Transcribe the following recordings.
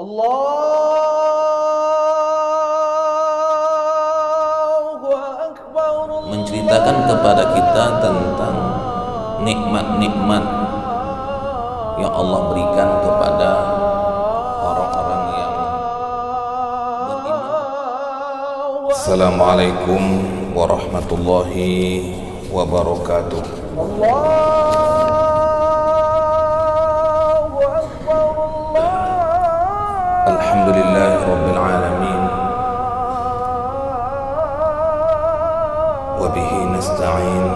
Allahu Akbar. Menceritakan kepada kita tentang nikmat-nikmat yang Allah berikan kepada orang-orang yang beriman. Assalamualaikum warahmatullahi wabarakatuh. Alhamdulillah rabbil alamin, wa bihi nasta'in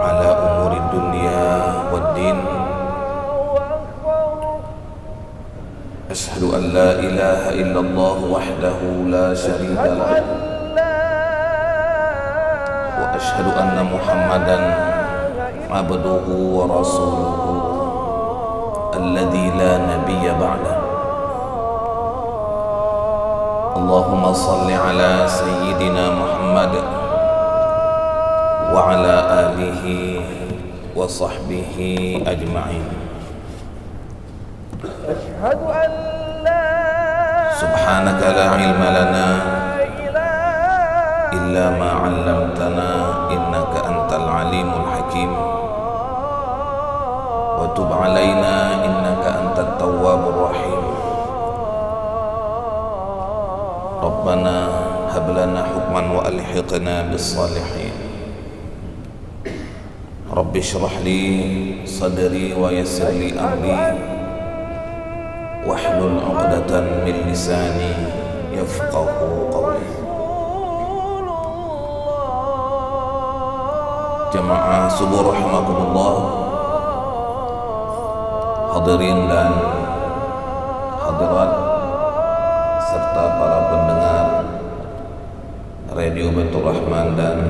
ala umuri dunya waddin. Ashhadu an la ilaha illallah wahdahu la syarika lah, wa ashhadu anna Muhammadan abduhu wa rasuluhu alladzi la nabiyya ba'dah. Allahumma salli ala sayyidina Muhammad wa ala alihi wa sahbihi ajma'in. Asyhadu an la Subhanaka la ilma lana illa ma 'allamtana innaka antal alimul hakim. Wa tub 'alaina innaka antat tawwabur rahim. Rabbana hab lana hukman wa alhiqna bis salihin. Rabbi shrah li sadri wa yassir li amri wahlul 'uqdatan min lisani yafqahu qawli. Jamaah subuh rahimakumullah, hadirin dan hadirat serta para pendengar Radio Baitur Rahman dan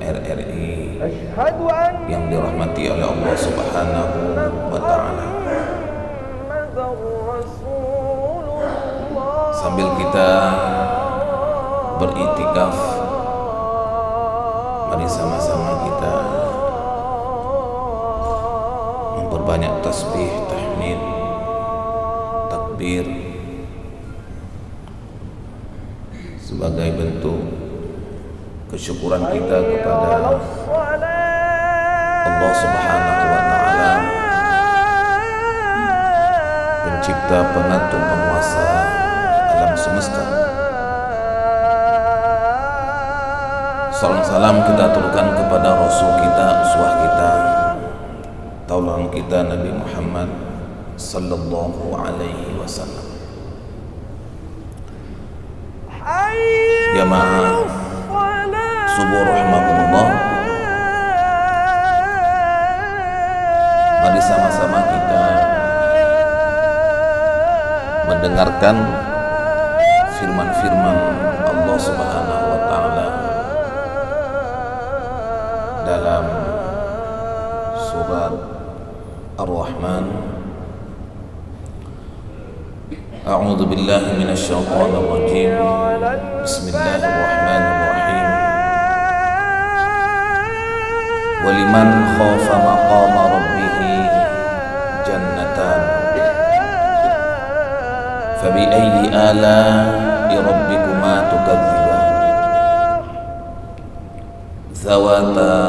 RRI asyhadu an yang dirahmati oleh Allah Subhanahu wa taala. Sambil kita beriktikaf, mari sama-sama kita memperbanyak tasbih, tahmid, takbir sebagai bentuk kesyukuran kita kepada Allah Subhanahu wa taala, pencipta, pengatur, penguasa alam semesta. Salam kita aturkan kepada Rasul kita, uswah kita, tauladan kita Nabi Muhammad sallallahu alaihi wasallam. Jamaah subuh rahimakumullah, mari sama-sama kita mendengarkan firman-firman Allah Subhanahu wa taala dalam surat Ar-Rahman. A'udzu billahi minasyaitonir rajim. Bismillahirrahmanirrahim. Waliman khafa maqama rabbih jannatan. Fabi ayyi ala'i rabbikuma tukadziban. Zawata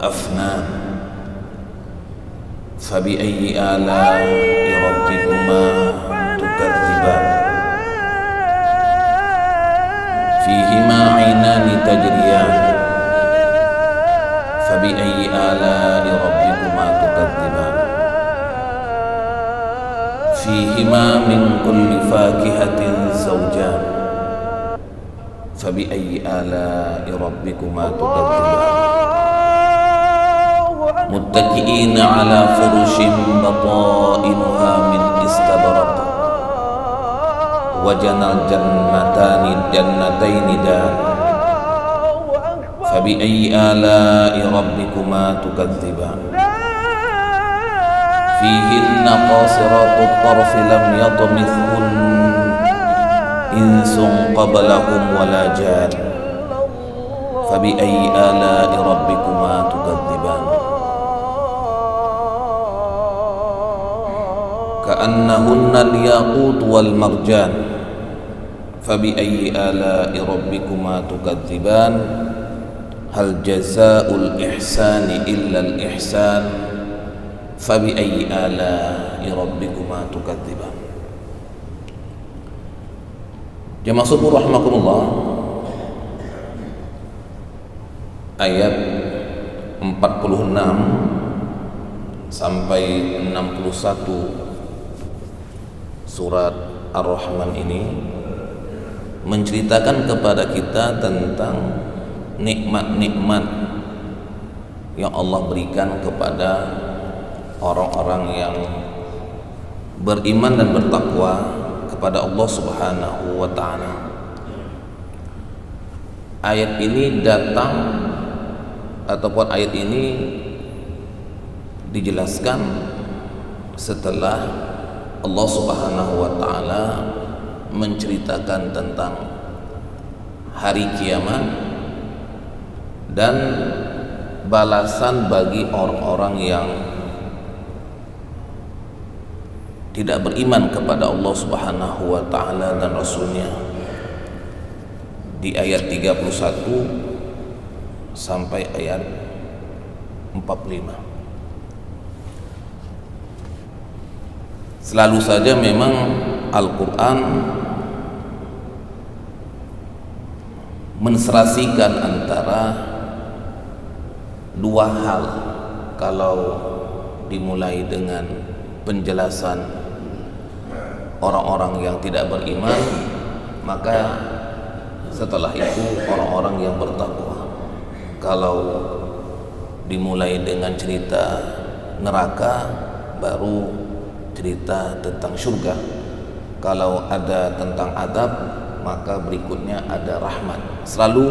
afnan. Fabi ayyi ala'i rabbikuma tukadziban. Fihima 'ainani tajriyan. Fabi ayyi ala'i rabbikuma tukadziban. Fihima min kulli fakihatin zawjan. Fabi ayyi ala'i rabbikuma tukadziban. Muttaqi'ina 'ala furushin batainuha min istabraq. Wajanal jannataini dan. Fabi ayyi ala'i rabbikuma tukadziban. Fihinna qasiratut tarfi lam yatmithun insun qablahum wala jan. Fabi ayyi ala'i rabbikuma tukadziban. ka'annahunna al-yaqut wal marjan fabi ayyi ala'i rabbikuma tukadziban hal jazaa'ul ihsani illa al-ihsan fabi ayyi ala'i rabbikuma tukadziban. Jamaah subuh rahimakumullah, ayat 46 sampai 61 surat Ar-Rahman ini menceritakan kepada kita tentang nikmat-nikmat yang Allah berikan kepada orang-orang yang beriman dan bertakwa kepada Allah Subhanahu wa ta'ala. Ayat ini datang ataupun ayat ini dijelaskan setelah Allah Subhanahu wa ta'ala menceritakan tentang hari kiamat dan balasan bagi orang-orang yang tidak beriman kepada Allah Subhanahu wa ta'ala dan Rasulnya, di ayat 31 sampai ayat 45. Selalu saja memang Al-Quran menserasikan antara dua hal. Kalau dimulai dengan penjelasan orang-orang yang tidak beriman, maka setelah itu orang-orang yang bertakwa. Kalau dimulai dengan cerita neraka, baru cerita tentang surga. Kalau ada tentang adab, maka berikutnya ada rahmat. Selalu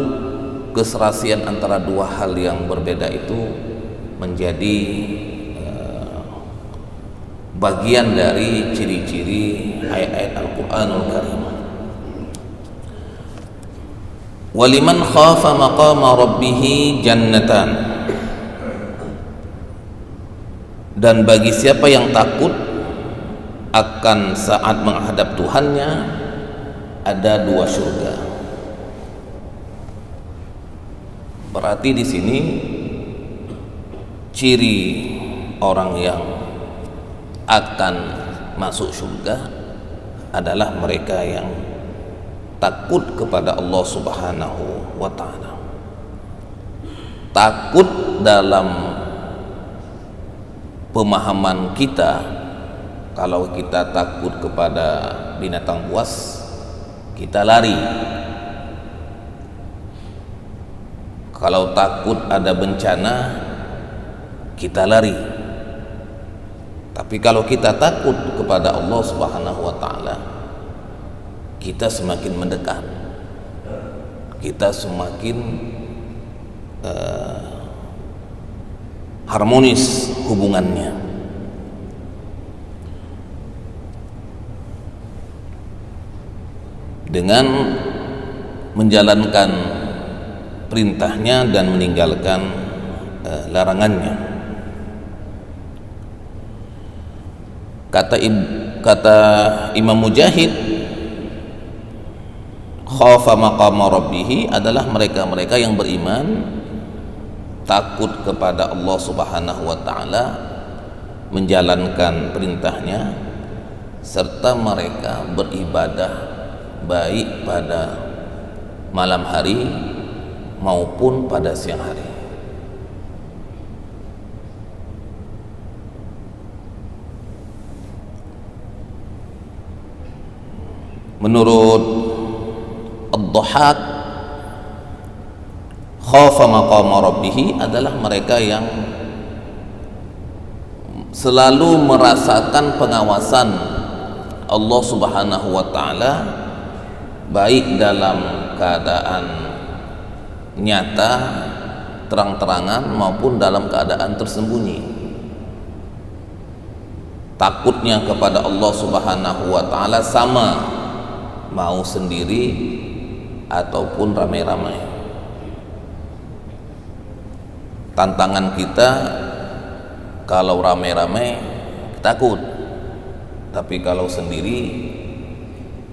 keserasian antara dua hal yang berbeda itu menjadi bagian dari ciri-ciri ayat-ayat Al-Quranul Karim. Waliman khafa maqama rabbih jannatan, dan bagi siapa yang takut akan saat menghadap Tuhannya, ada dua surga. Berarti di sini ciri orang yang akan masuk surga adalah mereka yang takut kepada Allah Subhanahu wa ta'ala. Takut dalam pemahaman kita, kalau kita takut kepada binatang buas, kita lari. Kalau takut ada bencana, kita lari. Tapi kalau kita takut kepada Allah Subhanahu wa ta'ala, kita semakin mendekat, kita semakin harmonis hubungannya. Dengan menjalankan perintahnya dan meninggalkan larangannya. Kata Imam Mujahid, khafa maqama rabbih adalah mereka-mereka yang beriman, takut kepada Allah Subhanahu wa ta'ala, menjalankan perintahnya, serta mereka beribadah baik pada malam hari maupun pada siang hari. Menurut Ad-Dhahhak, khafa maqama rabbih adalah mereka yang selalu merasakan pengawasan Allah Subhanahu wa ta'ala, baik dalam keadaan nyata, terang-terangan, maupun dalam keadaan tersembunyi. Takutnya kepada Allah Subhanahu wa ta'ala sama mau sendiri ataupun ramai-ramai. Tantangan kita kalau ramai-ramai takut, Tapi kalau sendiri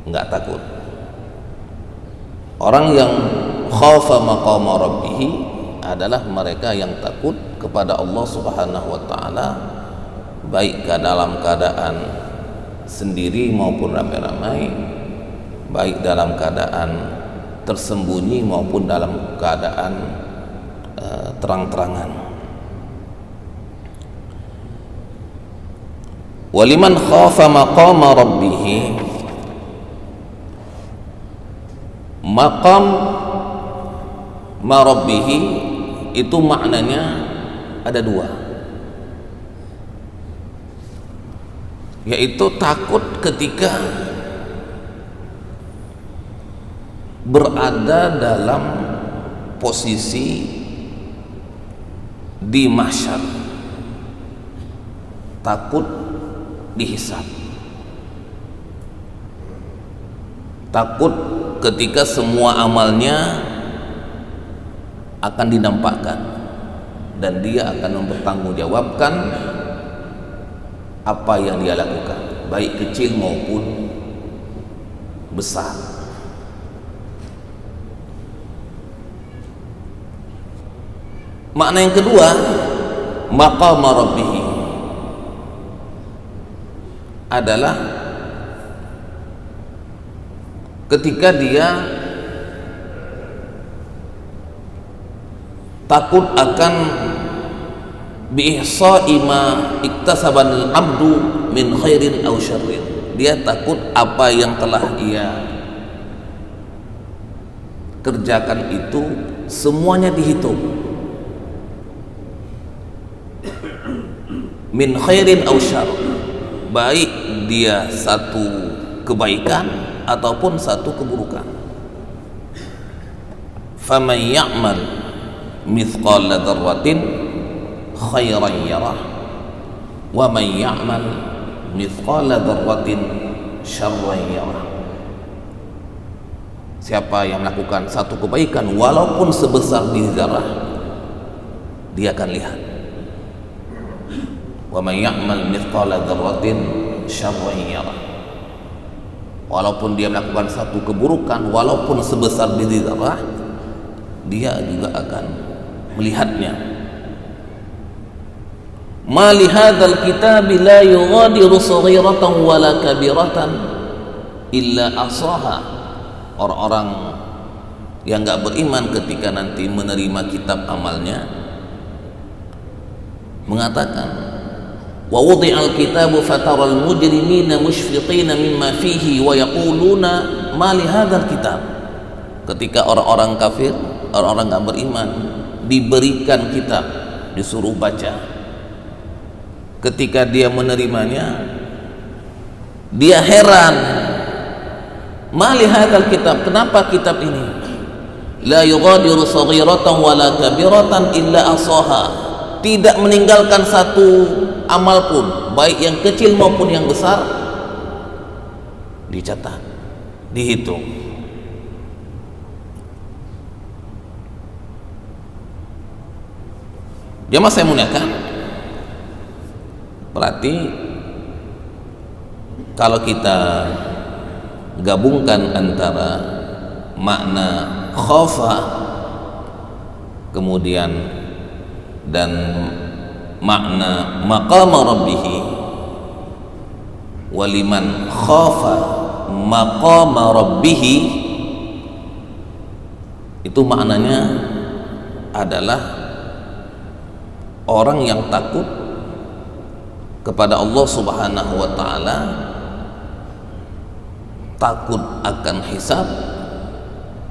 nggak takut. Orang yang khafa maqama rabbih adalah mereka yang takut kepada Allah Subhanahu wa taala, baik dalam keadaan sendiri maupun ramai-ramai, baik dalam keadaan tersembunyi maupun dalam keadaan terang-terangan. Waliman khafa maqama rabbih, maqam marabbih itu maknanya ada dua, yaitu takut ketika berada dalam posisi di mahsyar, takut dihisab, takut ketika semua amalnya akan dinampakkan dan dia akan mempertanggungjawabkan apa yang dia lakukan, baik kecil maupun besar. Makna yang kedua, maqama rabbih adalah ketika dia takut akan biihsa'i ma iktasaban al-abdu min khairin aw syarrin. Dia takut apa yang telah ia kerjakan itu semuanya dihitung, min khairin aw syarrin, baik dia satu kebaikan ataupun satu keburukan. Faman ya'mal mithqala dzarratin khairan yarah wa man ya'mal mithqala dzarratin syarran yarah. Siapa yang melakukan satu kebaikan walaupun sebesar biji zarah, dia akan lihat. Wa man ya'mal mithqala dzarratin syarran yarah. Walaupun dia melakukan satu keburukan walaupun sebesar biji zarah, dia juga akan melihatnya. Ma li hadzal kitabi la yughadiru saghiratan wala kabiratan illa ahsaha. Orang-orang yang enggak beriman ketika nanti menerima kitab amalnya mengatakan, wa wudi'al kitabu fataral mujrimina mushfiqina mimma fihi wa yaquluna ma li hadzal kitab. Ketika orang-orang kafir, orang-orang enggak beriman diberikan kitab, disuruh baca, ketika dia menerimanya dia heran, ma li hadzal kitab, kenapa kitab ini la yughadiru saghiratan wala kabiratan illa ahsaha, tidak meninggalkan satu amal pun, baik yang kecil maupun yang besar, dicatat, dihitung. Jamaah saya muliakan, berarti kalau kita gabungkan antara makna khafa kemudian dan makna maqama rabbih, waliman khafa maqama rabbih, itu maknanya adalah orang yang takut kepada Allah Subhanahu wa taala, takut akan hisab,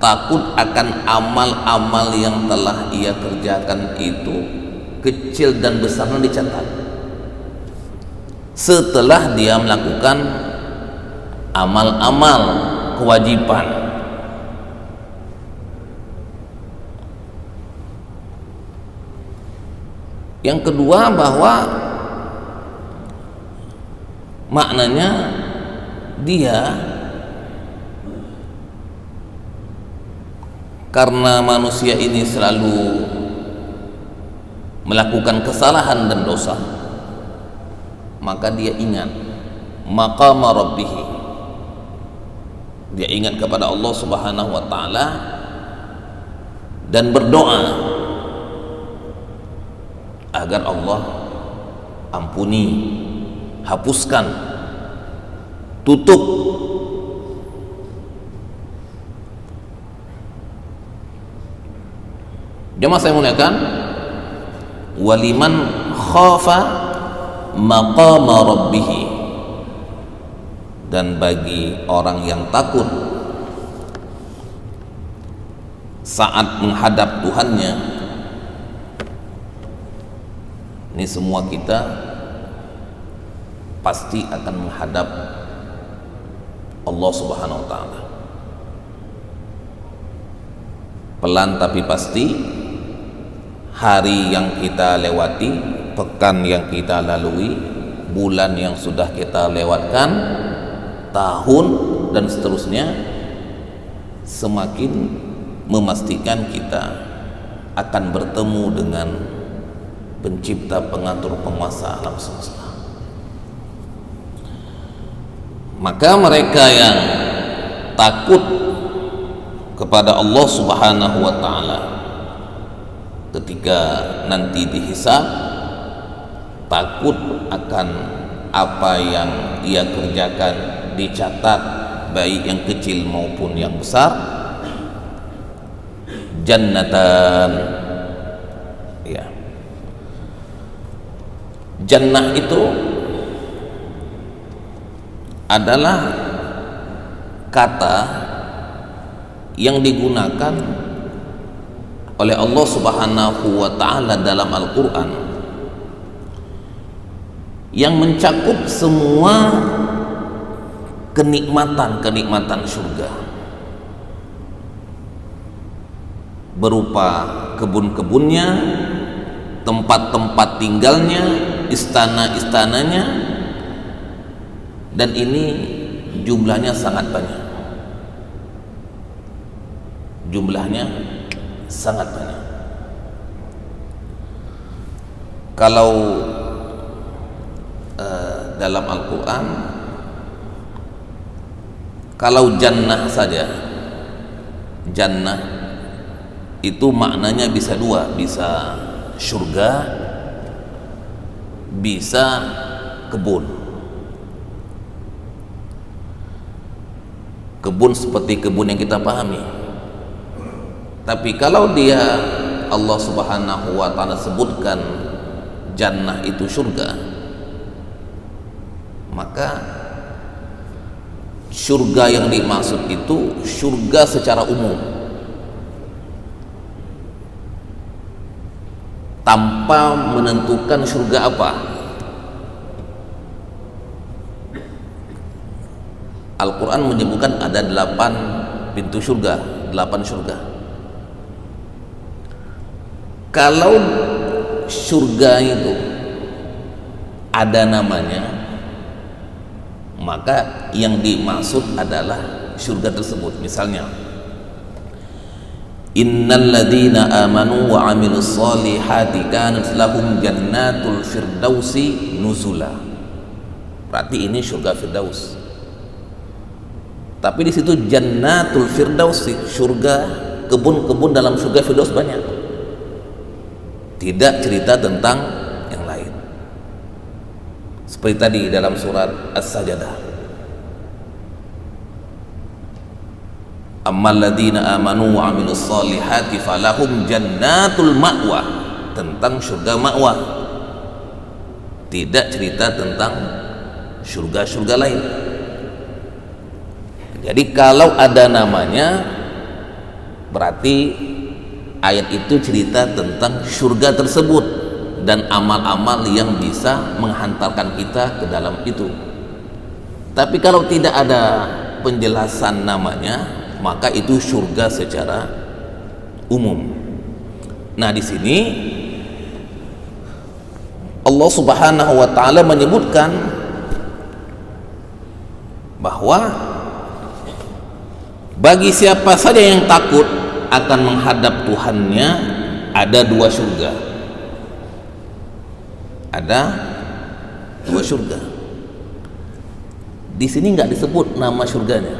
takut akan amal-amal yang telah ia kerjakan itu kecil dan besarnya dicatat setelah dia melakukan amal-amal kewajiban. Yang kedua, bahwa maknanya dia karena manusia ini selalu melakukan kesalahan dan dosa, maka dia ingat maqama rabbih, dia ingat kepada Allah Subhanahu wa taala dan berdoa agar Allah ampuni, hapuskan, tutup jemaah saya muliakan. Waliman khafa maqama rabbih, dan bagi orang yang takut saat menghadap Tuhannya. Ini semua kita pasti akan menghadap Allah Subhanahu wa taala. Pelan tapi pasti. Hari yang kita lewati, pekan yang kita lalui, bulan yang sudah kita lewatkan, tahun dan seterusnya, semakin memastikan kita akan bertemu dengan pencipta, pengatur, penguasa alam semesta. Maka mereka yang takut kepada Allah Subhanahu wa taala ketika nanti dihisab, takut akan apa yang ia kerjakan dicatat, baik yang kecil maupun yang besar. Jannatan, ya, jannah itu adalah kata yang digunakan oleh Allah Subhanahu wa taala dalam Al-Qur'an yang mencakup semua kenikmatan surga, berupa kebun-kebunnya, tempat-tempat tinggalnya, istana-istananya, dan ini jumlahnya sangat banyak. Kalau dalam Al-Quran, kalau jannah saja, jannah itu maknanya bisa dua, bisa surga, bisa kebun. Kebun seperti kebun yang kita pahami. Tapi kalau dia Allah Subhanahu wa taala sebutkan jannah itu surga, maka surga yang dimaksud itu surga secara umum, tanpa menentukan surga apa. Al-Quran menyebutkan ada 8 pintu surga, 8 surga. Kalau surga itu ada namanya, maka yang dimaksud adalah surga tersebut. Misalnya, innal ladzina amanu wa amilus solihati kanat lahum jannatul firdausi nuzula. Berarti ini surga firdaus. Tapi di situ jannatul firdaus, surga, kebun-kebun dalam surga firdaus banyak. Tidak cerita tentang yang lain. Seperti tadi dalam surat As-Sajdah. Ammal ladzina amanu wa amilus solihati falahum jannatul ma'wa, tentang surga ma'wa. Tidak cerita tentang surga-surga lain. Jadi kalau ada namanya, berarti ayat itu cerita tentang surga tersebut dan amal-amal yang bisa menghantarkan kita ke dalam itu. Tapi kalau tidak ada penjelasan namanya, maka itu surga secara umum. Nah, di sini Allah Subhanahu wa taala menyebutkan bahwa bagi siapa saja yang takut akan menghadap Tuhannya, ada 2 surga. Ada 2 surga. Di sini nggak disebut nama surganya.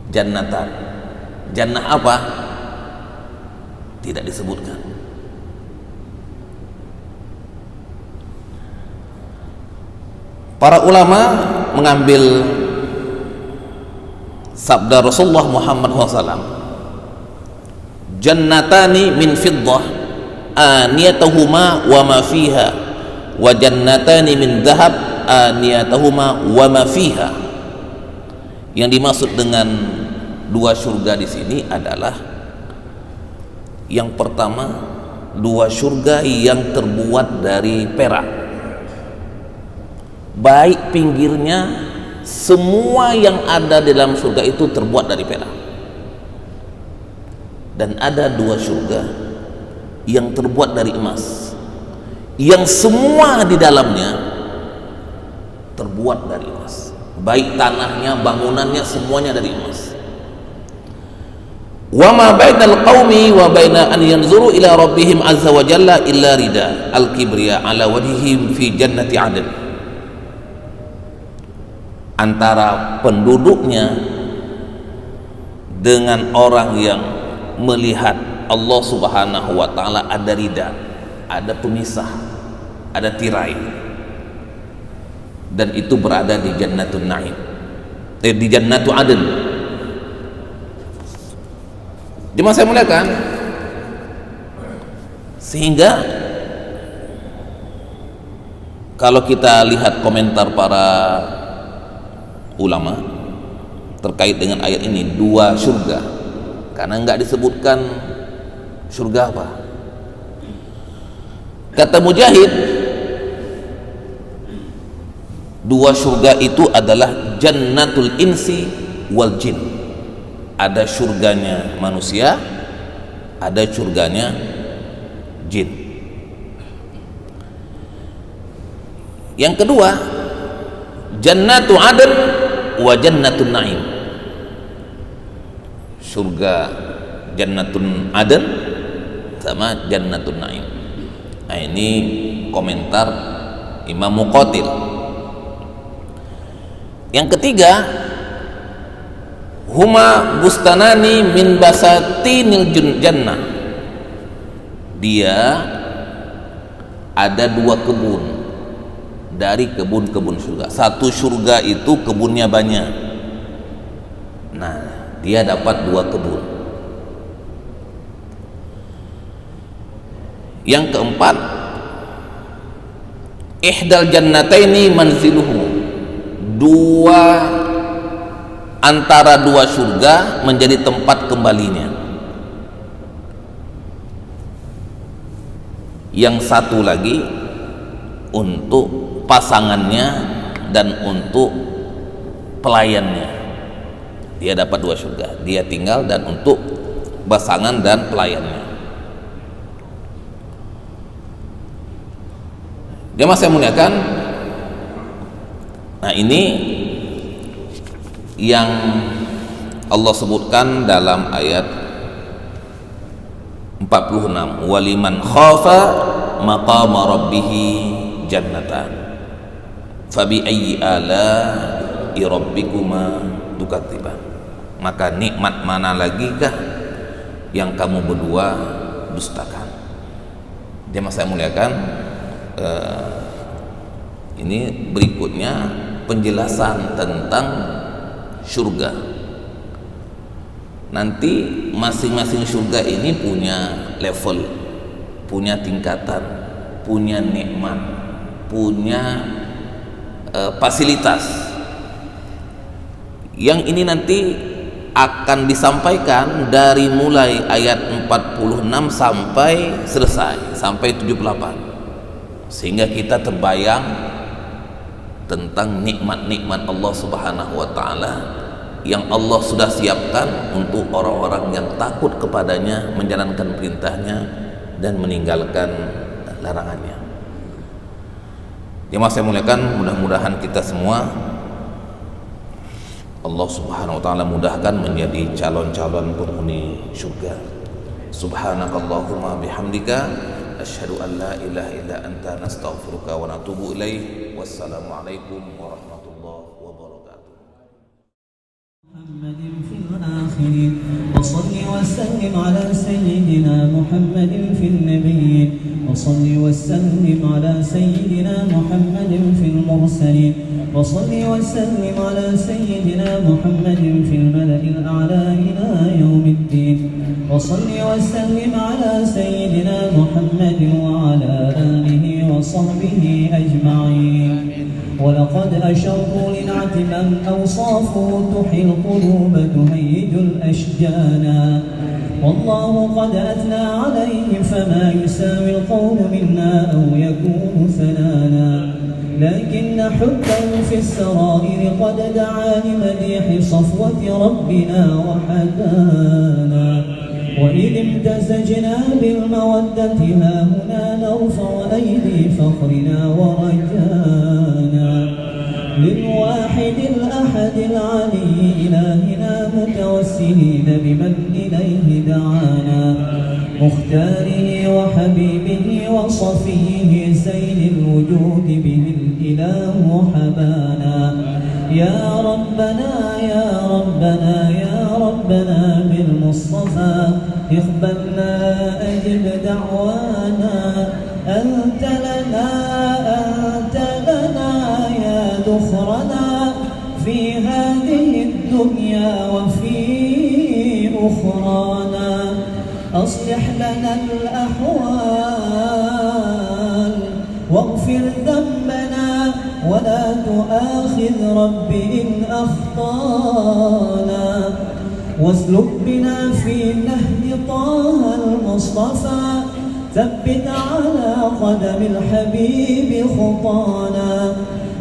Jannatan. Jannah apa? Tidak disebutkan. Para ulama mengambil sabda Rasulullah Muhammad SAW, jannatani min fiddah aniyatahuma wa ma fiha wa jannatani min dhahab aniyatahuma wa ma fiha. Yang dimaksud dengan dua surga di sini adalah yang pertama, dua surga yang terbuat dari perak, baik pinggirnya, semua yang ada di dalam surga itu terbuat dari perak. Dan ada dua surga yang terbuat dari emas, yang semua di dalamnya terbuat dari emas, baik tanahnya, bangunannya, semuanya dari emas. Wa ma bainal qaumi wa baina an yanzuru ila rabbihim azza wa jalla illa rida al-kibriya ala wajhihim fi jannati adn. Antara penduduknya dengan orang yang melihat Allah Subhanahu wa taala ada rida, ada pemisah, ada tirai, dan itu berada di Jannatul Naim, di Jannatul Adn. Jemaah saya muliakan, sehingga kalau kita lihat komentar para ulama terkait dengan ayat ini, dua surga, karena enggak disebutkan surga apa. Kata Mujahid, dua surga itu adalah Jannatul Insi wal Jin. Ada surganya manusia, ada surganya jin. Yang kedua, Jannatu Adn wa Jannatun Naim. Surga Jannatun Adn sama Jannatun Naim. Nah, ini komentar Imam Muqatil. Yang ketiga, huma bustanani min basatinil jannah. Dia ada dua kebun dari kebun-kebun surga. Satu surga itu kebunnya banyak. Nah, dia dapat dua kebun. Yang keempat, ihdal jannataini manziluhu. Antara dua surga menjadi tempat kembalinya. Yang satu lagi untuk pasangannya dan untuk pelayannya. Dia dapat dua surga, dia tinggal, dan untuk pasangan dan pelayannya. Jemaah saya muliakan, nah ini yang Allah sebutkan dalam ayat 46, waliman khafa maqama rabbih jannatan fabi ayyi ala'i rabbikuma tukadziban. Maka nikmat mana lagi kah yang kamu berdua dustakan? Jemaah saya muliakan, ini berikutnya penjelasan tentang surga. Nanti masing-masing surga ini punya level, punya tingkatan, punya nikmat, punya fasilitas. Yang ini nanti akan disampaikan dari mulai ayat 46 sampai selesai, sampai 78, sehingga kita terbayang tentang nikmat-nikmat Allah Subhanahu wa taala yang Allah sudah siapkan untuk orang-orang yang takut kepadanya, menjalankan perintahnya dan meninggalkan larangannya. Jemaah saya muliakan, mudah-mudahan kita semua Allah Subhanahu wa taala mudahkan menjadi calon-calon penghuni surga. Subhanakallahumma bihamdika asyhadu an la ilaha illa anta nastaghfiruka wa natubu ilaih. Wassalamualaikum warahmatullahi wabarakatuh. محمد في الآخرين وصل وسلم على سيدنا محمد في النبيين وصل وسلم على سيدنا محمد في المرسلين وصل وسلم على سيدنا محمد في الملأ الأعلى إلى يوم الدين وصل وسلم على سيدنا محمد وعلى آله وصحبه أجمعين. ولقد أشروا لنعت من أوصافه تحيي القلوب تهيج الأشجانا والله قد أثنى عليه فما يساوي القول منا أو يكون ثنانا لكن حبا في السرائر قد دعا لمديح صفوة ربنا وحدانا وإذ امتزجنا بالمودة ها هنا نرفع أيدي فخرنا ورجانا للواحد الأحد العلي إلهنا متوسلين بمن إليه دعانا مختاره وحبيبه وصفيه سيد الوجود به الإله حبانا يا ربنا يا ربنا يا ربنا بالمصطفى اقبلنا أجب دعوانا أنت لنا يا ذخرنا في هذه الدنيا وفي أخرانا أصلح لنا الأحوال واغفر ذنبنا ولا تؤاخذ رب إن أخطانا واسلك بنا في نهج طه المصطفى ثبت على قدم الحبيب خطانا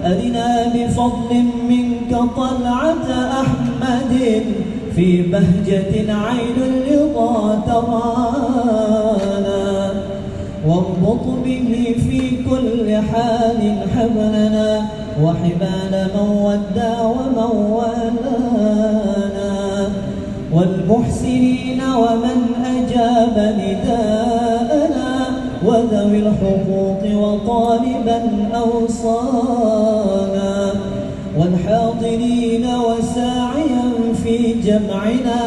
أرنا بفضل منك طلعة أحمد في بهجة عين الرضا ترانا واربط به في كل حال حبلنا وحبال من ودى ومن والانا والمحسنين ومن أجاب نداءنا وذوي الحقوق وطالبا أوصانا والحاضرين وساعيا في جمعنا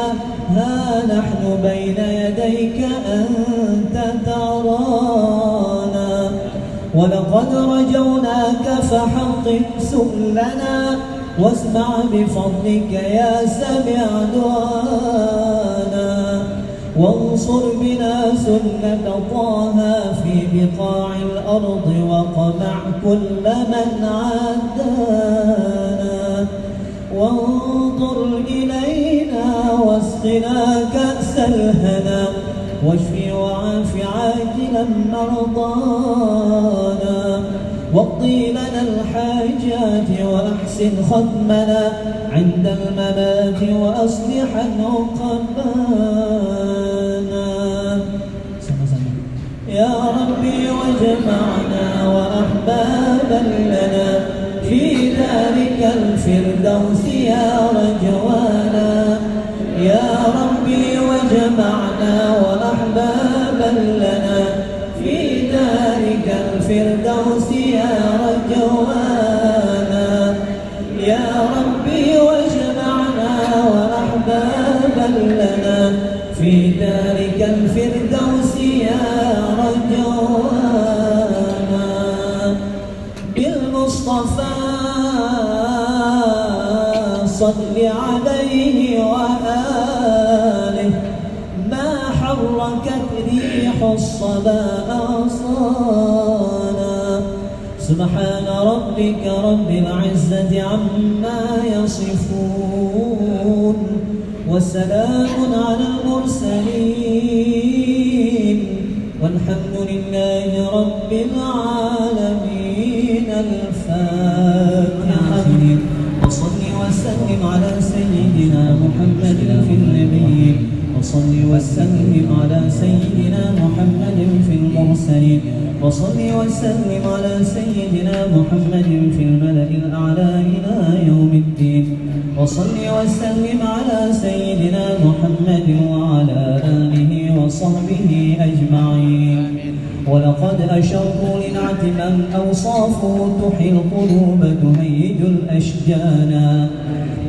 ها نحن بين يديك أنت ترانا ولقد رجوناك فحقق سؤلنا واسمع بفضلك يا سميع دعانا وانصر بنا سنة طه في بقاع الأرض وقمع كل من عادانا وانظر إلينا واسقنا كأس الهنا واشف وعاف عاجلا مرضانا واقضي لنا الحاجات وأحسن ختمنا عند الممات وأصلح عقبانا يا ربي وجمعنا وأحبابا لنا في ذلك الفردوس يا رجوانا يا ربي وجمعنا وأحبابا لنا في ذلك الفردوس يا رجوانا يا ربي وجمعنا وأحبابا لنا في ذلك الفردوس يا رجوانا بالمصطفى صل عليه وآله ما حركت ريح الصبا أغصانا سبحان ربك رب العزة عما يصفون وسلام على المرسلين والحمد لله رب العالمين. الفاتحة. وصل وسلم على سيدنا محمد في النبيين وصل وسلم على سيدنا محمد في المرسلين وصل وسلم على سيدنا محمد في الملأ الأعلى إلى يوم الدين وصل وسلم على سيدنا محمد وعلى آله وصحبه أجمعين. ولقد أشروا لنعت من أوصافه تحيي القلوب تهيج الأشجانا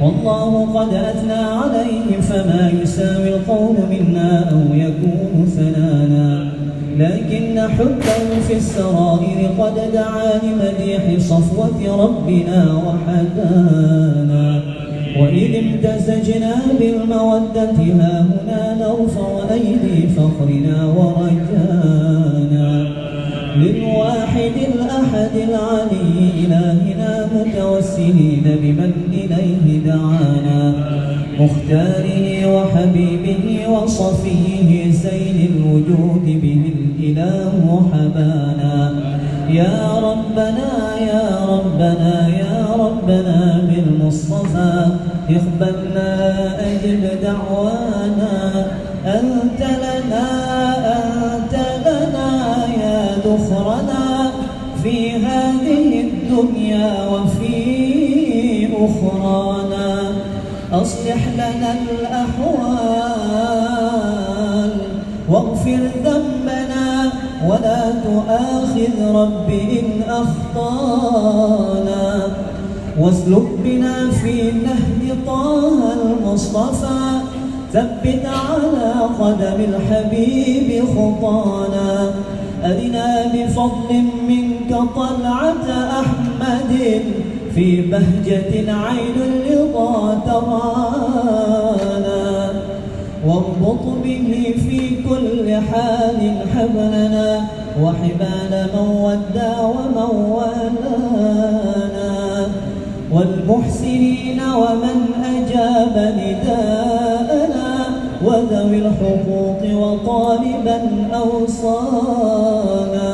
والله قد أثنى عليه فما يساوي القول منا أو يكون ثنانا لكن حبه في السرائر قد دعا لمديح صفوة ربنا وحدانا وإذ امتزجنا بالمودة ها هنا نرفع أيدي فخرنا ورجانا للواحد الأحد العلي إلهنا متوسلين بمن إليه دعانا مختاره وحبيبه وصفيه زين الوجود به الإله حبانا يا ربنا يا ربنا يا ربنا بالمصطفى اقبلنا أجب دعوانا أنت لنا يا ذخرنا في هذه الدنيا وفي أخرانا أصلح لنا الأحوال واغفر ذنبنا ولا تؤاخذ رب إن أخطانا واسلك بنا في نهج طه المصطفى ثبت على قدم الحبيب خطانا أرنا بفضل منك طلعة أحمد في بهجة عين الرضا ترانا واربط به في كل حال حبلنا وحبال من ودى ومن والانا والمحسنين ومن أجاب نداءنا وذوي الحقوق وطالبا أوصانا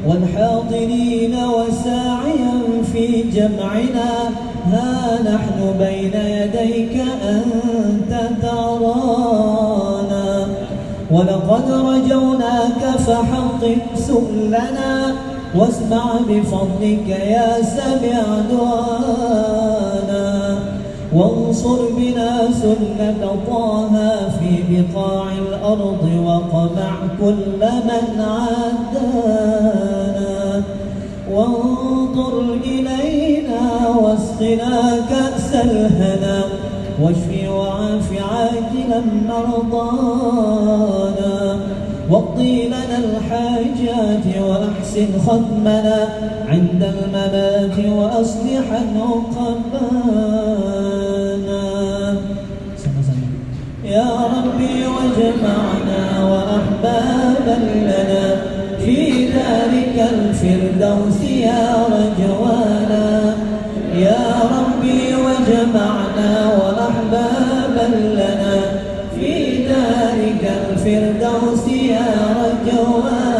والحاضرين وساعيا في جمعنا ها نحن بين يديك أنت ترانا ولقد رجوناك فحقق سؤلنا واسمع بفضلك يا سميع دعانا وانصر بنا سنة طه في بقاع الأرض وقمع كل من عادانا وانظر إلينا واسقنا كأس الهنا واشف وعاف عاجلا مرضانا واقضي لنا الحاجات وأحسن ختمنا عند الممات وأصلحا عقبانا يا ربي واجمعنا وأحبابا لنا في ذلك الفردوس يا رجوانا يا ربي واجمعنا وأحبابا لنا في ذلك الفردوس يا رجوانا